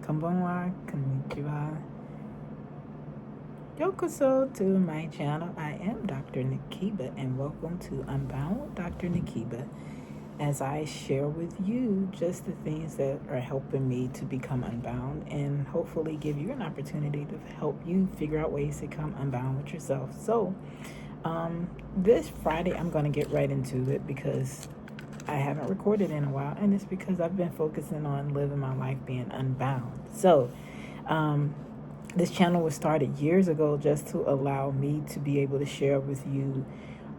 Konbanwa, konnichiwa. Yokoso to my channel. I am Dr. Nikiba, and welcome to Unbound with Dr. Nikiba, as I share with you just the things that are helping me to become unbound and hopefully give you an opportunity to help you figure out ways to come unbound with yourself. So, this Friday, I'm going to get right into it because I haven't recorded in a while, and it's because I've been focusing on living my life being unbound. So, this channel was started years ago just to allow me to be able to share with you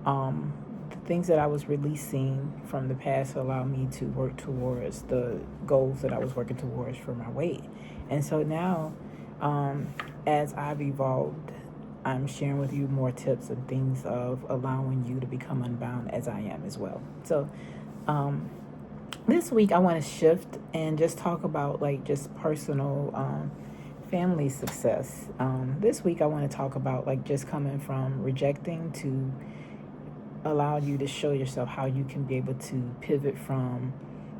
the things that I was releasing from the past to allow me to work towards the goals that I was working towards for my weight. And so now, as I've evolved, I'm sharing with you more tips and things of allowing you to become unbound as I am as well. So, this week I want to shift and just talk about just personal family success. This week I want to talk about just coming from rejecting to allow you to show yourself how you can be able to pivot from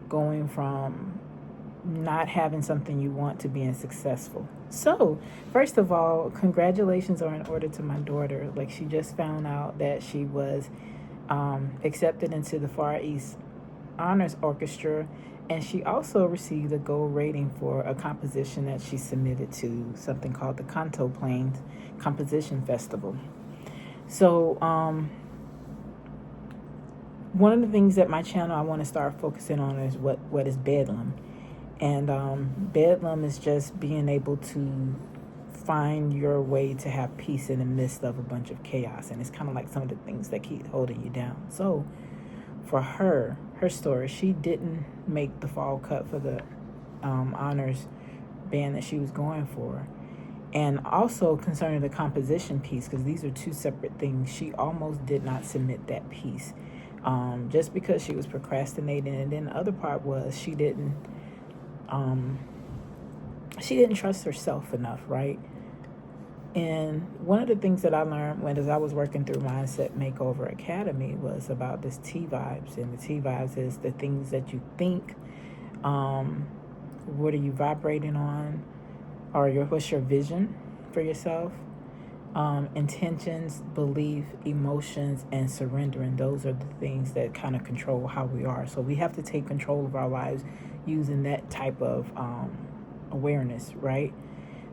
going from not having something you want to being successful. So, first of all, congratulations are in order to my daughter. She just found out that she was accepted into the Far East Honors Orchestra, and she also received a gold rating for a composition that she submitted to something called the Kanto Plain Composition Festival. So, one of the things that my channel I want to start focusing on is what is Bedlam. And Bedlam is just being able to find your way to have peace in the midst of a bunch of chaos. And it's kind of like some of the things that keep holding you down. So for her story, she didn't make the fall cut for the honors band that she was going for. And also concerning the composition piece, because these are two separate things, she almost did not submit that piece just because she was procrastinating. And then the other part was she didn't trust herself enough, right? And one of the things that I learned as I was working through Mindset Makeover Academy was about this T vibes. And the T vibes is the things that you think, what are you vibrating on, or what's your vision for yourself, intentions, belief, emotions, and surrendering. Those are the things that kind of control how we are. So we have to take control of our lives using that type of awareness, right?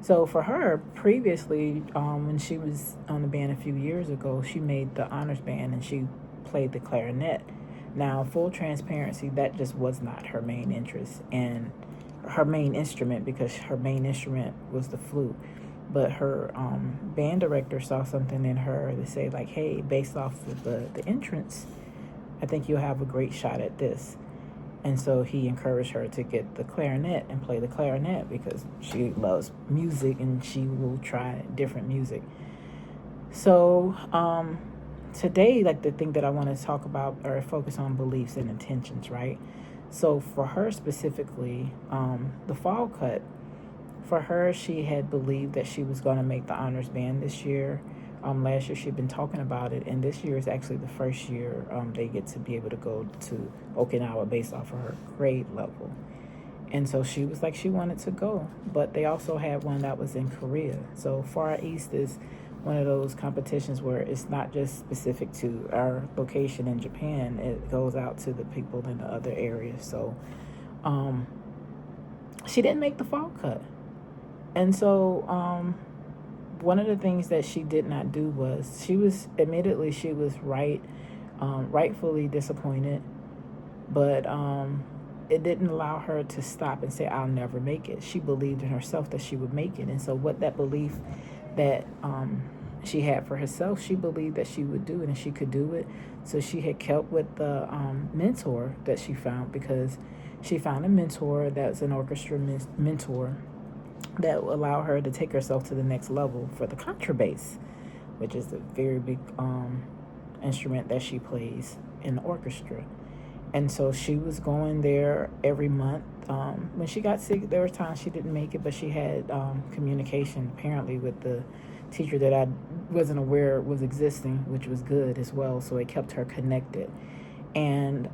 So for her, previously, when she was on the band a few years ago, she made the honors band and she played the clarinet. Now, full transparency, that just was not her main interest and her main instrument, because her main instrument was the flute. But her band director saw something in her to say hey, based off of the entrance, I think you'll have a great shot at this. And so he encouraged her to get the clarinet and play the clarinet because she loves music and she will try different music. So today, the thing that I want to talk about or focus on beliefs and intentions, right? So for her specifically, the fall cut, for her, she had believed that she was going to make the honors band this year. Last year she'd been talking about it, and this year is actually the first year they get to be able to go to Okinawa based off of her grade level. And so she was she wanted to go, but they also had one that was in Korea. So Far East is one of those competitions where it's not just specific to our location in Japan. It goes out to the people in the other areas. So she didn't make the fall cut. And so one of the things that she did not do was she was rightfully disappointed, but it didn't allow her to stop and say, I'll never make it. She believed in herself that she would make it. And so what that belief that she had for herself, she believed that she would do it and she could do it. So she had kept with the mentor that she found, because she found a mentor that's an orchestra mentor that will allow her to take herself to the next level for the contrabass, which is a very big instrument that she plays in the orchestra. And so she was going there every month. When she got sick, there were times she didn't make it, but she had communication apparently with the teacher that I wasn't aware was existing, which was good as well. So it kept her connected. And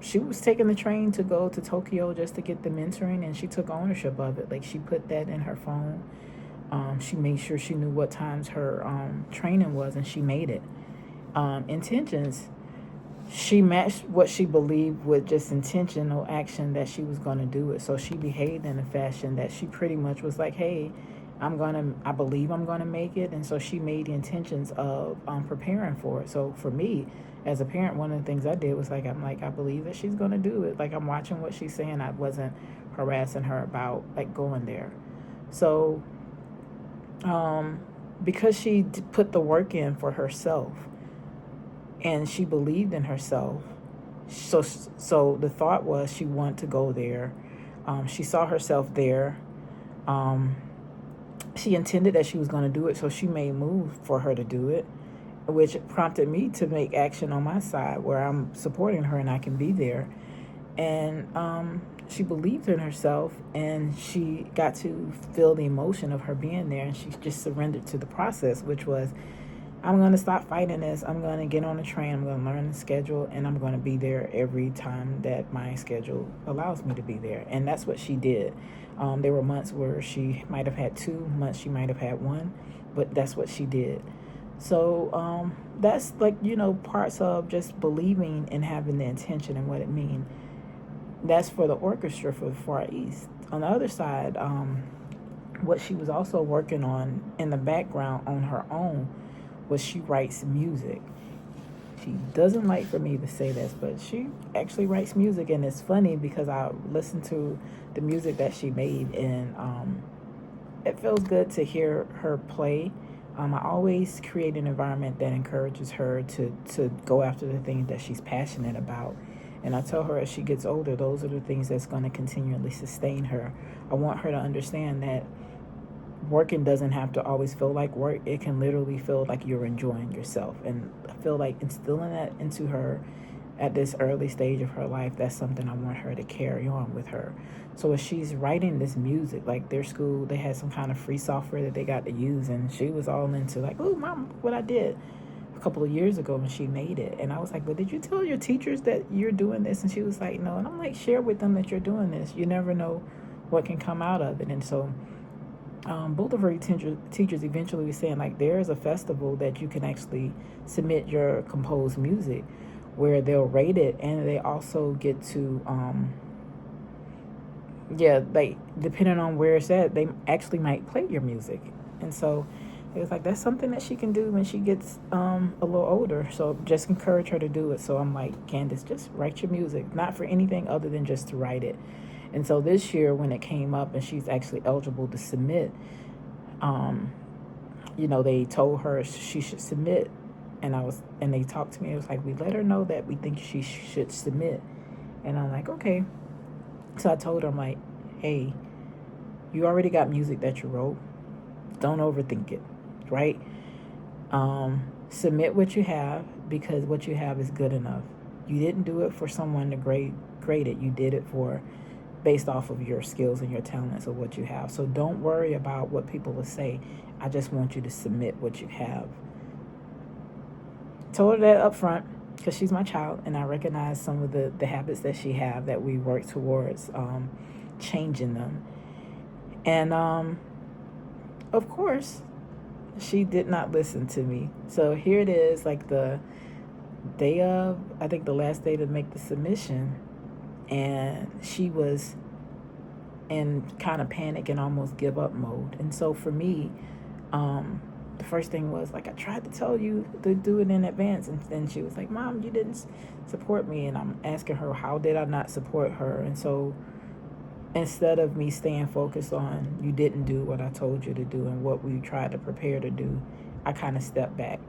she was taking the train to go to Tokyo just to get the mentoring, and she took ownership of it. Like, she put that in her phone. She made sure she knew what times her training was, and she made it. Intentions, she matched what she believed with just intentional action that she was going to do it. So she behaved in a fashion that she pretty much was like, hey, I believe I'm going to make it. And so she made the intentions of preparing for it. So for me, as a parent, one of the things I did was like, I believe that she's going to do it. Like, I'm watching what she's saying. I wasn't harassing her about like going there. So, because she put the work in for herself and she believed in herself, so the thought was she wanted to go there. She saw herself there. She intended that she was going to do it, so she made moves for her to do it, which prompted me to make action on my side where I'm supporting her and I can be there. And she believed in herself, and she got to feel the emotion of her being there, and she just surrendered to the process, which was, I'm going to stop fighting this. I'm going to get on the train. I'm going to learn the schedule, and I'm going to be there every time that my schedule allows me to be there. And that's what she did. There were months where she might have had 2 months, she might have had 1, but that's what she did. So that's like, parts of just believing and having the intention and what it means. That's for the orchestra for the Far East. On the other side, what she was also working on in the background on her own was she writes music. She doesn't like for me to say this, but she actually writes music, and it's funny because I listened to the music that she made, and it feels good to hear her play. I always create an environment that encourages her to go after the things that she's passionate about. And I tell her as she gets older, those are the things that's going to continually sustain her. I want her to understand that working doesn't have to always feel like work. It can literally feel like you're enjoying yourself. And I feel like instilling that into her at this early stage of her life, that's something I want her to carry on with her. So as she's writing this music, like their school, they had some kind of free software that they got to use, and she was all into like, oh, Mom, what I did a couple of years ago when she made it. And I was like, but did you tell your teachers that you're doing this? And she was like, no. And I'm like, share with them that you're doing this. You never know what can come out of it. And so both of her teachers eventually were saying, like, there is a festival that you can actually submit your composed music where they'll rate it, and they also get to, like, depending on where it's at, they actually might play your music. And so it was like, that's something that she can do when she gets a little older. So just encourage her to do it. So I'm like, Candice, just write your music, not for anything other than just to write it. And so this year when it came up and she's actually eligible to submit, they told her she should submit. And they talked to me. It was like, we let her know that we think she should submit. And I'm like, okay. So I told her, I'm like, hey, you already got music that you wrote. Don't overthink it, right? Submit what you have, because what you have is good enough. You didn't do it for someone to grade it. You did it based off of your skills and your talents of what you have. So don't worry about what people will say. I just want you to submit what you have. Told her that up front because she's my child, and I recognize some of the habits that she have that we work towards changing them. And of course, she did not listen to me. So here it is, like the day of, I think the last day to make the submission, and she was in kind of panic and almost give up mode. And so for me, the first thing was like, I tried to tell you to do it in advance, and then she was like, Mom, you didn't support me. And I'm asking her, how did I not support her? And so instead of me staying focused on you didn't do what I told you to do and what we tried to prepare to do, I kind of stepped back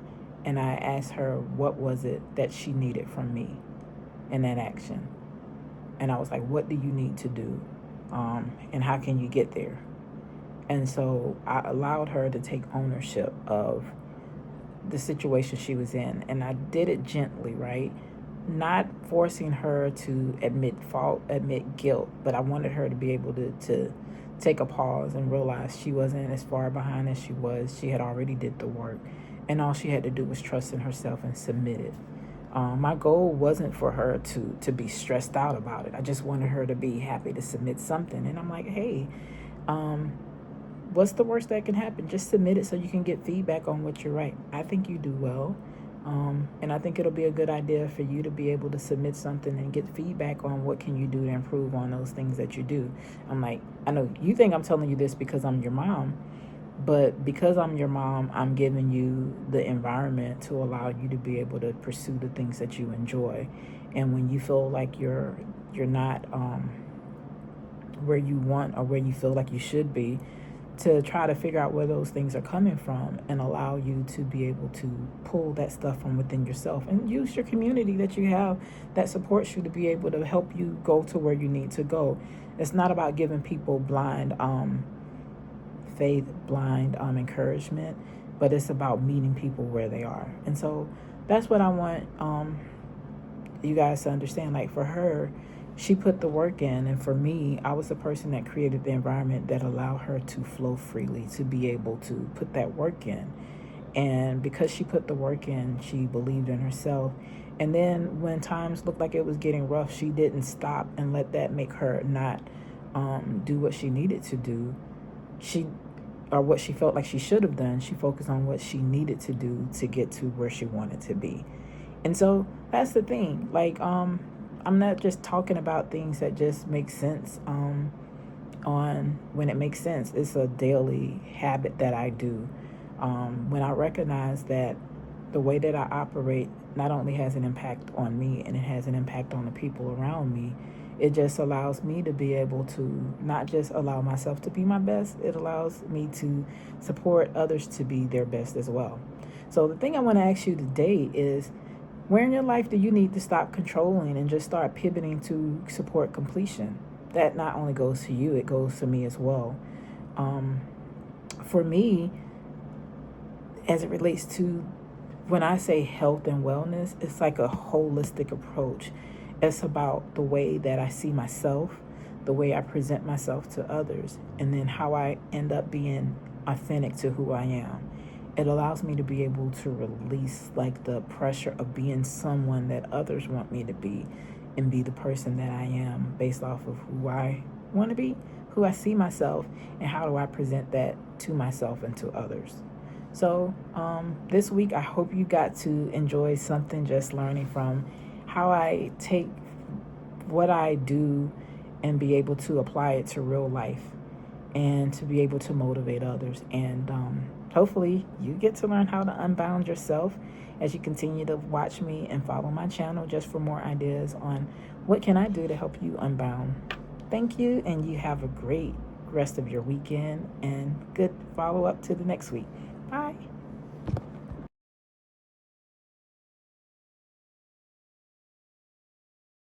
and I asked her what was it that she needed from me in that action. And I was like, what do you need to do? And how can you get there? And so I allowed her to take ownership of the situation she was in. And I did it gently, right? Not forcing her to admit fault, admit guilt, but I wanted her to be able to take a pause and realize she wasn't as far behind as she was. She had already did the work. And all she had to do was trust in herself and submit it. My goal wasn't for her to be stressed out about it. I just wanted her to be happy to submit something. And I'm like, hey, what's the worst that can happen? Just submit it so you can get feedback on what you write. I think you do well. And I think it'll be a good idea for you to be able to submit something and get feedback on what can you do to improve on those things that you do. I'm like, I know you think I'm telling you this because I'm your mom, but because I'm your mom, I'm giving you the environment to allow you to be able to pursue the things that you enjoy. And when you feel like you're not where you want or where you feel like you should be, to try to figure out where those things are coming from and allow you to be able to pull that stuff from within yourself and use your community that you have that supports you to be able to help you go to where you need to go. It's not about giving people blind faith, blind encouragement, but it's about meeting people where they are. And so that's what I want you guys to understand. Like, for her, she put the work in, and for me, I was the person that created the environment that allowed her to flow freely, to be able to put that work in. And because she put the work in, she believed in herself. And then when times looked like it was getting rough, she didn't stop and let that make her not do what she needed to do. Or what she felt like she should have done. She focused on what she needed to do to get to where she wanted to be. And so that's the thing. Like, I'm not just talking about things that just make sense on when it makes sense. It's a daily habit that I do. When I recognize that the way that I operate not only has an impact on me and it has an impact on the people around me, it just allows me to be able to not just allow myself to be my best, it allows me to support others to be their best as well. So the thing I want to ask you today is, where in your life do you need to stop controlling and just start pivoting to support completion? That not only goes to you, it goes to me as well. For me, as it relates to when I say health and wellness, it's like a holistic approach. It's about the way that I see myself, the way I present myself to others, and then how I end up being authentic to who I am. It allows me to be able to release like the pressure of being someone that others want me to be, and be the person that I am based off of who I want to be, who I see myself, and how do I present that to myself and to others. So this week, I hope you got to enjoy something, just learning from how I take what I do and be able to apply it to real life and to be able to motivate others. And hopefully you get to learn how to unbound yourself as you continue to watch me and follow my channel just for more ideas on what can I do to help you unbound. Thank you, and you have a great rest of your weekend and good follow up to the next week. Bye.